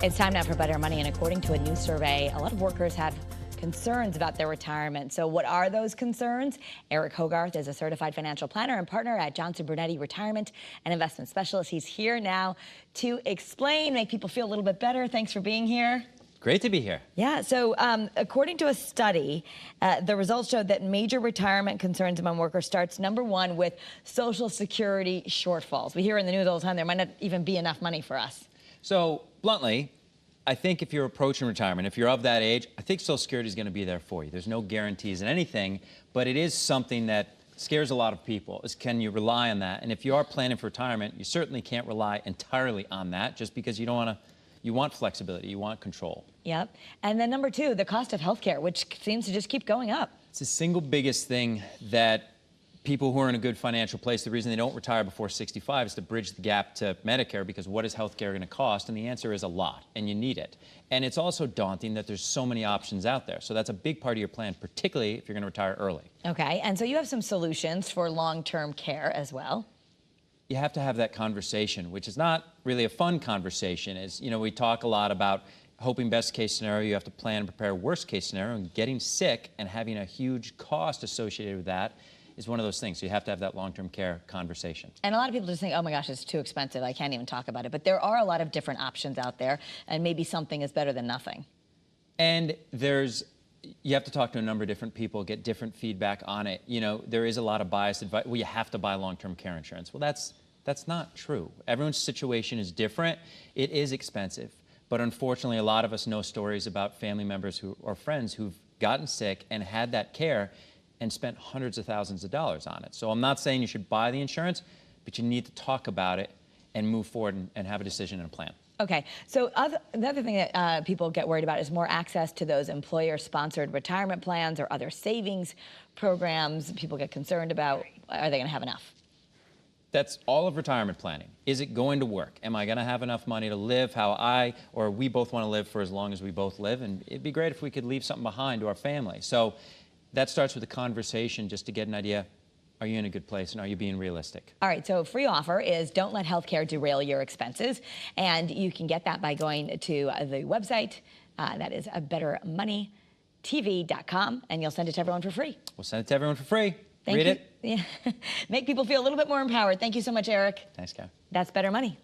It's time now for Better Money, and according to a new survey, a lot of workers have concerns about their retirement. So what are those concerns? Eric Hogarth is a certified financial planner and partner at Johnson Brunetti Retirement and Investment Specialist. He's here now to explain, make people feel a little bit better. Thanks for being here. Great to be here. Yeah, so according to a study, the results showed that major retirement concerns among workers starts, number one, with Social Security shortfalls. We hear in the news all the time there might not even be enough money for us. So, bluntly, I think if you're approaching retirement, if you're of that age, I think Social Security is going to be there for you. There's no guarantees in anything, but it is something that scares a lot of people, is can you rely on that? And if you are planning for retirement, you certainly can't rely entirely on that just because you don't want to. You want flexibility, you want control. Yep. And then number two, the cost of healthcare, which seems to just keep going up. It's the single biggest thing that people who are in a good financial place, the reason they don't retire before 65 is to bridge the gap to Medicare, because what is healthcare going to cost? And the answer is a lot, and you need it. And it's also daunting that there's so many options out there. So that's a big part of your plan, particularly if you're going to retire early. Okay, and so you have some solutions for long-term care as well. You have to have that conversation, which is not really a fun conversation. As you know, we talk a lot about hoping best case scenario. You have to plan and prepare worst case scenario, and getting sick and having a huge cost associated with that is one of those things. So you have to have that long-term care conversation. And a lot of people just think, oh my gosh, it's too expensive, I can't even talk about it. But there are a lot of different options out there, and maybe something is better than nothing. And you have to talk to a number of different people, get different feedback on it. You know, there is a lot of biased advice. Well, you have to buy long-term care insurance. Well, that's not true. Everyone's situation is different. It is expensive. But unfortunately, a lot of us know stories about family members or friends who've gotten sick and had that care and spent hundreds of thousands of dollars on it. So I'm not saying you should buy the insurance, but you need to talk about it and move forward and have a decision and a plan. Okay, so the other thing that people get worried about is more access to those employer-sponsored retirement plans or other savings programs. People get concerned about, are they going to have enough? That's all of retirement planning. Is it going to work? Am I going to have enough money to live how we both want to live for as long as we both live? And it'd be great if we could leave something behind to our family. So that starts with a conversation just to get an idea. Are you in a good place, and are you being realistic? All right, so free offer is don't let healthcare derail your expenses. And you can get that by going to the website. That is bettermoneytv.com, and you'll send it to everyone for free. We'll send it to everyone for free. Read it. Yeah. Make people feel a little bit more empowered. Thank you so much, Eric. Thanks, Karen. That's Better Money.